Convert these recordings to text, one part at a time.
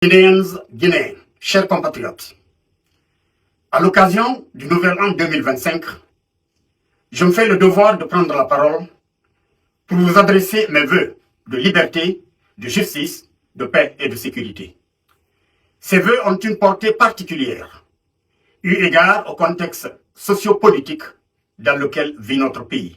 Guinéens, chers compatriotes, à l'occasion du nouvel an 2025, je me fais le devoir de prendre la parole pour vous adresser mes vœux de liberté, de justice, de paix et de sécurité. Ces vœux ont une portée particulière, eu égard au contexte sociopolitique dans lequel vit notre pays.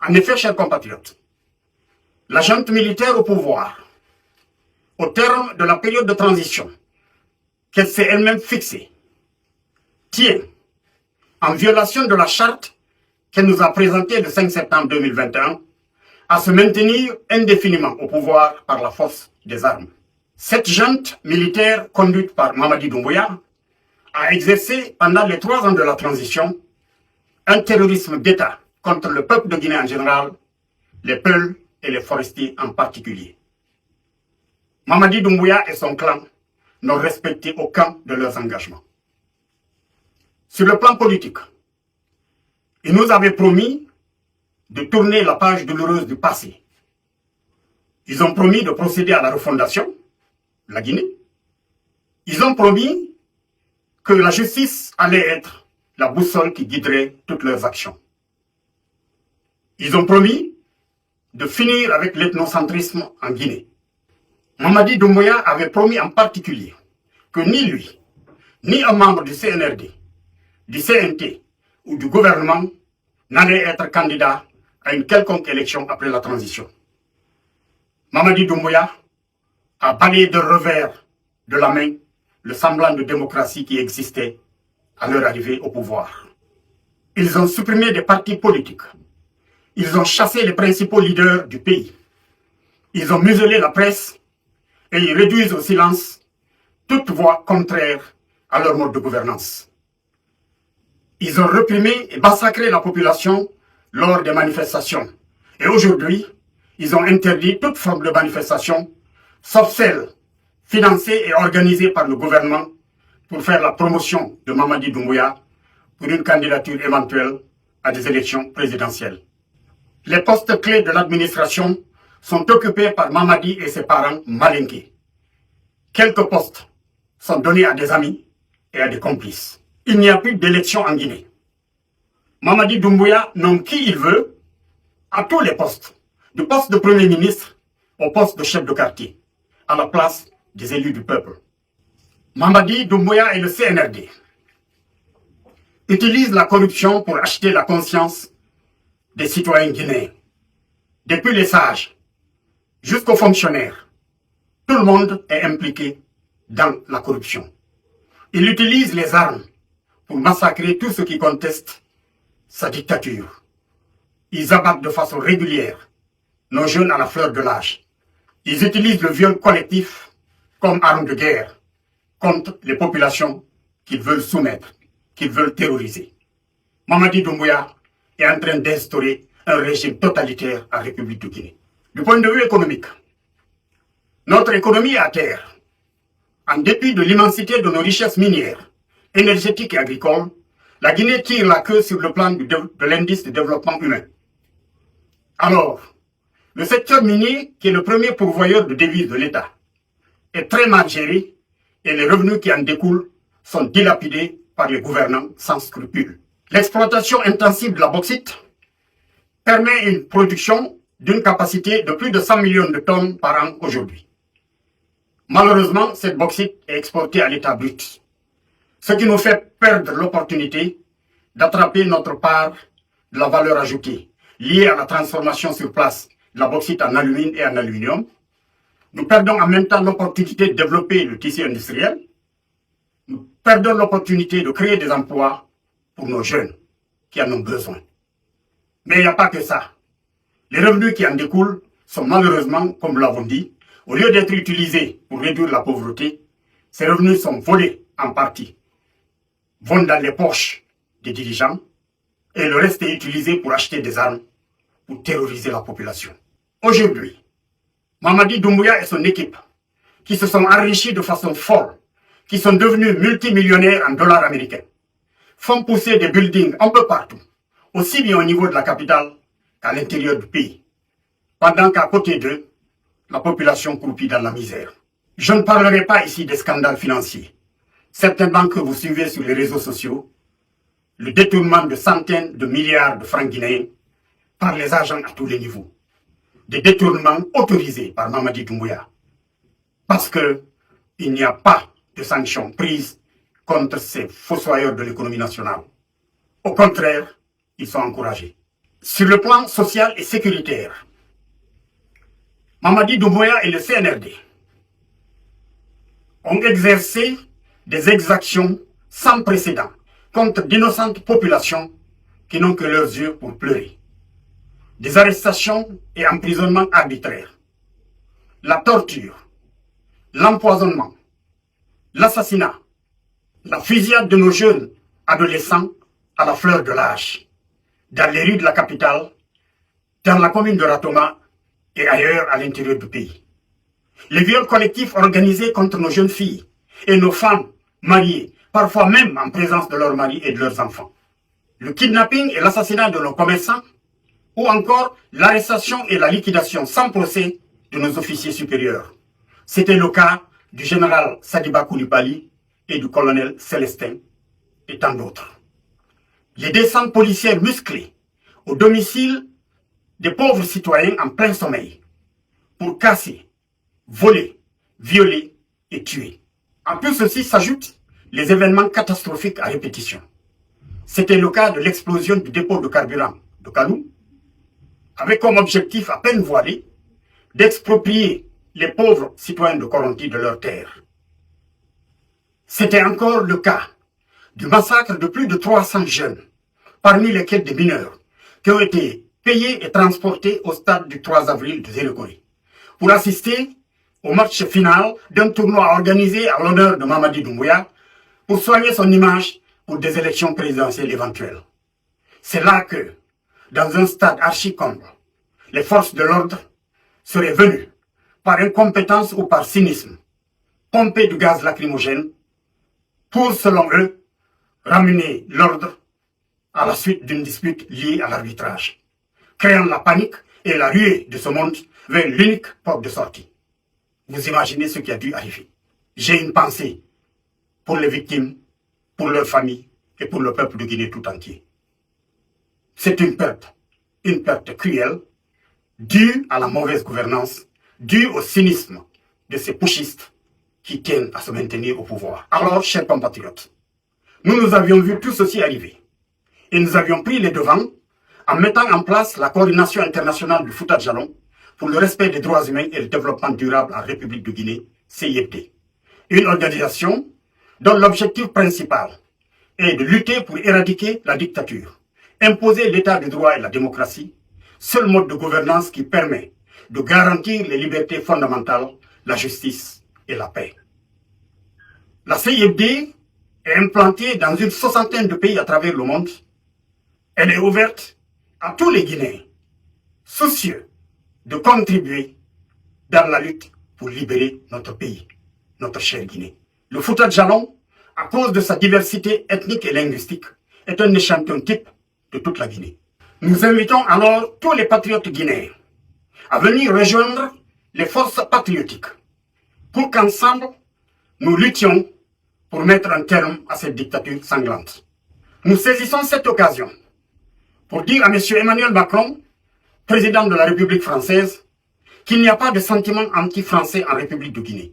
En effet, chers compatriotes, la junte militaire au pouvoir, au terme de la période de transition qu'elle s'est elle-même fixée, tient, en violation de la charte qu'elle nous a présentée le 5 septembre 2021, à se maintenir indéfiniment au pouvoir par la force des armes. Cette junte militaire conduite par Mamadi Doumbouya a exercé pendant les 3 ans de la transition un terrorisme d'État contre le peuple de Guinée en général, les Peuls et les forestiers en particulier. Mamadi Doumbouya et son clan n'ont respecté aucun de leurs engagements. Sur le plan politique, ils nous avaient promis de tourner la page douloureuse du passé. Ils ont promis de procéder à la refondation de la Guinée. Ils ont promis que la justice allait être la boussole qui guiderait toutes leurs actions. Ils ont promis de finir avec l'ethnocentrisme en Guinée. Mamadi Doumbouya avait promis en particulier que ni lui, ni un membre du CNRD, du CNT ou du gouvernement n'allait être candidat à une quelconque élection après la transition. Mamadi Doumbouya a balayé de revers de la main le semblant de démocratie qui existait à leur arrivée au pouvoir. Ils ont supprimé des partis politiques. Ils ont chassé les principaux leaders du pays. Ils ont muselé la presse et ils réduisent au silence toute voix contraire à leur mode de gouvernance. Ils ont reprimé et massacré la population lors des manifestations. Et aujourd'hui, ils ont interdit toute forme de manifestation, sauf celle financée et organisée par le gouvernement pour faire la promotion de Mamadi Doumbouya pour une candidature éventuelle à des élections présidentielles. Les postes clés de l'administration sont occupés par Mamadi et ses parents malinqués. Quelques postes sont donnés à des amis et à des complices. Il n'y a plus d'élection en Guinée. Mamadi Doumbouya nomme qui il veut à tous les postes, du poste de Premier ministre au poste de chef de quartier, à la place des élus du peuple. Mamadi Doumbouya et le CNRD utilisent la corruption pour acheter la conscience des citoyens guinéens. Depuis les sages jusqu'aux fonctionnaires, tout le monde est impliqué dans la corruption. Il utilise les armes pour massacrer tous ceux qui contestent sa dictature. Ils abattent de façon régulière nos jeunes à la fleur de l'âge. Ils utilisent le viol collectif comme arme de guerre contre les populations qu'ils veulent soumettre, qu'ils veulent terroriser. Mamadi Doumbouya est en train d'instaurer un régime totalitaire en République de Guinée. Du point de vue économique, notre économie est à terre. En dépit de l'immensité de nos richesses minières, énergétiques et agricoles, la Guinée tire la queue sur le plan de l'indice de développement humain. Alors, le secteur minier, qui est le premier pourvoyeur de devises de l'État, est très mal géré et les revenus qui en découlent sont dilapidés par les gouvernants sans scrupules. L'exploitation intensive de la bauxite permet une production d'une capacité de plus de 100 millions de tonnes par an aujourd'hui. Malheureusement, cette bauxite est exportée à l'état brut, ce qui nous fait perdre l'opportunité d'attraper notre part de la valeur ajoutée liée à la transformation sur place de la bauxite en alumine et en aluminium. Nous perdons en même temps l'opportunité de développer le tissu industriel. Nous perdons l'opportunité de créer des emplois pour nos jeunes qui en ont besoin. Mais il n'y a pas que ça. Les revenus qui en découlent sont malheureusement, comme nous l'avons dit, au lieu d'être utilisés pour réduire la pauvreté, ces revenus sont volés en partie, vont dans les poches des dirigeants et le reste est utilisé pour acheter des armes, pour terroriser la population. Aujourd'hui, Mamadi Doumbouya et son équipe, qui se sont enrichis de façon folle, qui sont devenus multimillionnaires en dollars américains, font pousser des buildings un peu partout, aussi bien au niveau de la capitale qu'à l'intérieur du pays, pendant qu'à côté d'eux, la population croupit dans la misère. Je ne parlerai pas ici des scandales financiers. Certainement que vous suivez sur les réseaux sociaux le détournement de centaines de milliards de francs guinéens par les agents à tous les niveaux. Des détournements autorisés par Mamadi Doumbouya. Parce qu'il n'y a pas de sanctions prises contre ces fossoyeurs de l'économie nationale. Au contraire, ils sont encouragés. Sur le plan social et sécuritaire, Mamadi Doumbouya et le CNRD ont exercé des exactions sans précédent contre d'innocentes populations qui n'ont que leurs yeux pour pleurer. Des arrestations et emprisonnements arbitraires, la torture, l'empoisonnement, l'assassinat, la fusillade de nos jeunes adolescents à la fleur de l'âge, dans les rues de la capitale, dans la commune de Ratoma et ailleurs à l'intérieur du pays. Les viols collectifs organisés contre nos jeunes filles et nos femmes mariées, parfois même en présence de leurs maris et de leurs enfants. Le kidnapping et l'assassinat de nos commerçants, ou encore l'arrestation et la liquidation sans procès de nos officiers supérieurs. C'était le cas du général Sadiba Koulibaly et du colonel Célestin et tant d'autres. Les descentes policières musclées au domicile des pauvres citoyens en plein sommeil pour casser, voler, violer et tuer. À tout ceci s'ajoutent les événements catastrophiques à répétition. C'était le cas de l'explosion du dépôt de carburant de Kalou, avec comme objectif à peine voilé d'exproprier les pauvres citoyens de Koronti de leurs terres. C'était encore le cas du massacre de plus de 300 jeunes, parmi lesquels des mineurs, qui ont été payés et transportés au stade du 3 avril de Zérekori, pour assister au match final d'un tournoi organisé à l'honneur de Mamadi Doumbouya, pour soigner son image pour des élections présidentielles éventuelles. C'est là que, dans un stade archi-comble, les forces de l'ordre seraient venues, par incompétence ou par cynisme, pomper du gaz lacrymogène pour, selon eux, ramener l'ordre à la suite d'une dispute liée à l'arbitrage, créant la panique et la ruée de ce monde vers l'unique porte de sortie. Vous imaginez ce qui a dû arriver. J'ai une pensée pour les victimes, pour leurs familles et pour le peuple de Guinée tout entier. C'est une perte cruelle, due à la mauvaise gouvernance, due au cynisme de ces putschistes qui tiennent à se maintenir au pouvoir. Alors, chers compatriotes, nous avions vu tout ceci arriver et nous avions pris les devants en mettant en place la coordination internationale du Fouta Djallon pour le respect des droits humains et le développement durable en République de Guinée, CIFD. Une organisation dont l'objectif principal est de lutter pour éradiquer la dictature, imposer l'état de droit et la démocratie, seul mode de gouvernance qui permet de garantir les libertés fondamentales, la justice et la paix. La CIFD est implantée dans une soixantaine de pays à travers le monde. Elle est ouverte à tous les Guinéens, soucieux de contribuer dans la lutte pour libérer notre pays, notre chère Guinée. Le Fouta Djallon, à cause de sa diversité ethnique et linguistique, est un échantillon type de toute la Guinée. Nous invitons alors tous les patriotes guinéens à venir rejoindre les forces patriotiques pour qu'ensemble, nous luttions pour mettre un terme à cette dictature sanglante. Nous saisissons cette occasion pour dire à M. Emmanuel Macron, président de la République française, qu'il n'y a pas de sentiment anti-français en République de Guinée.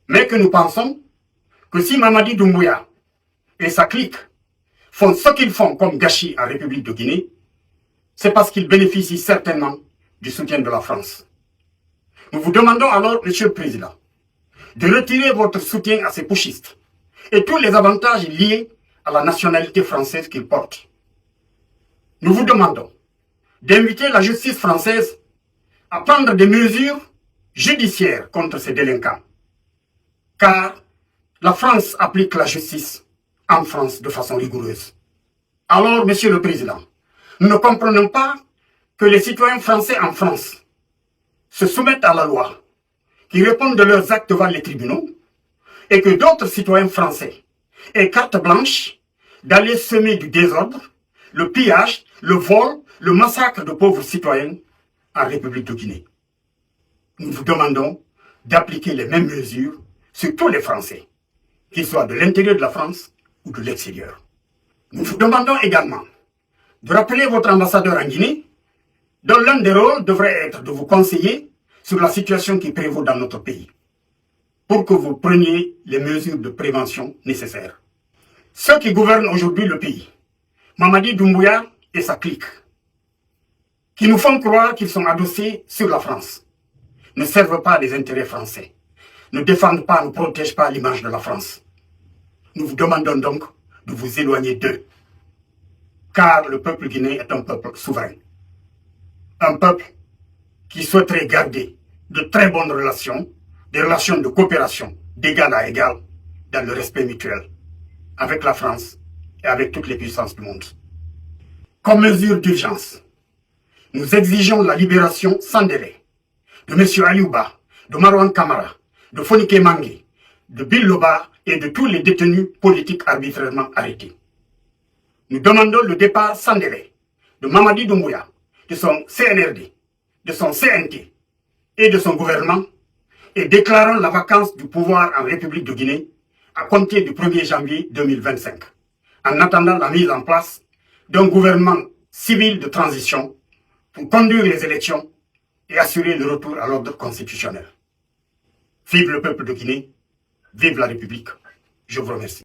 Mais que nous pensons que si Mamadi Doumbouya et sa clique font ce qu'ils font comme gâchis en République de Guinée, c'est parce qu'ils bénéficient certainement du soutien de la France. Nous vous demandons alors, Monsieur le Président, de retirer votre soutien à ces putschistes et tous les avantages liés à la nationalité française qu'ils portent. Nous vous demandons d'inviter la justice française à prendre des mesures judiciaires contre ces délinquants, car la France applique la justice en France de façon rigoureuse. Alors, Monsieur le Président, nous ne comprenons pas que les citoyens français en France se soumettent à la loi, qui répondent de leurs actes devant les tribunaux, et que d'autres citoyens français aient carte blanche d'aller semer du désordre, le pillage, le vol, le massacre de pauvres citoyens en République de Guinée. Nous vous demandons d'appliquer les mêmes mesures sur tous les Français, qu'ils soient de l'intérieur de la France ou de l'extérieur. Nous vous demandons également de rappeler votre ambassadeur en Guinée, dont l'un des rôles devrait être de vous conseiller sur la situation qui prévaut dans notre pays, pour que vous preniez les mesures de prévention nécessaires. Ceux qui gouvernent aujourd'hui le pays, Mamadi Doumbouya et sa clique, qui nous font croire qu'ils sont adossés sur la France, ne servent pas les intérêts français, ne défendent pas, ne protègent pas l'image de la France. Nous vous demandons donc de vous éloigner d'eux, car le peuple guinéen est un peuple souverain. Un peuple qui souhaiterait garder de très bonnes relations, des relations de coopération d'égal à égal, dans le respect mutuel, avec la France et avec toutes les puissances du monde. Comme mesure d'urgence, nous exigeons la libération sans délai de M. Aliouba, de Marwan Kamara, de Fonike Mangue, de Bill Loba et de tous les détenus politiques arbitrairement arrêtés. Nous demandons le départ sans délai de Mamadi Doumbouya, de son CNRD, de son CNT et de son gouvernement, et déclarons la vacance du pouvoir en République de Guinée à compter du 1er janvier 2025, en attendant la mise en place d'un gouvernement civil de transition pour conduire les élections et assurer le retour à l'ordre constitutionnel. Vive le peuple de Guinée, vive la République. Je vous remercie.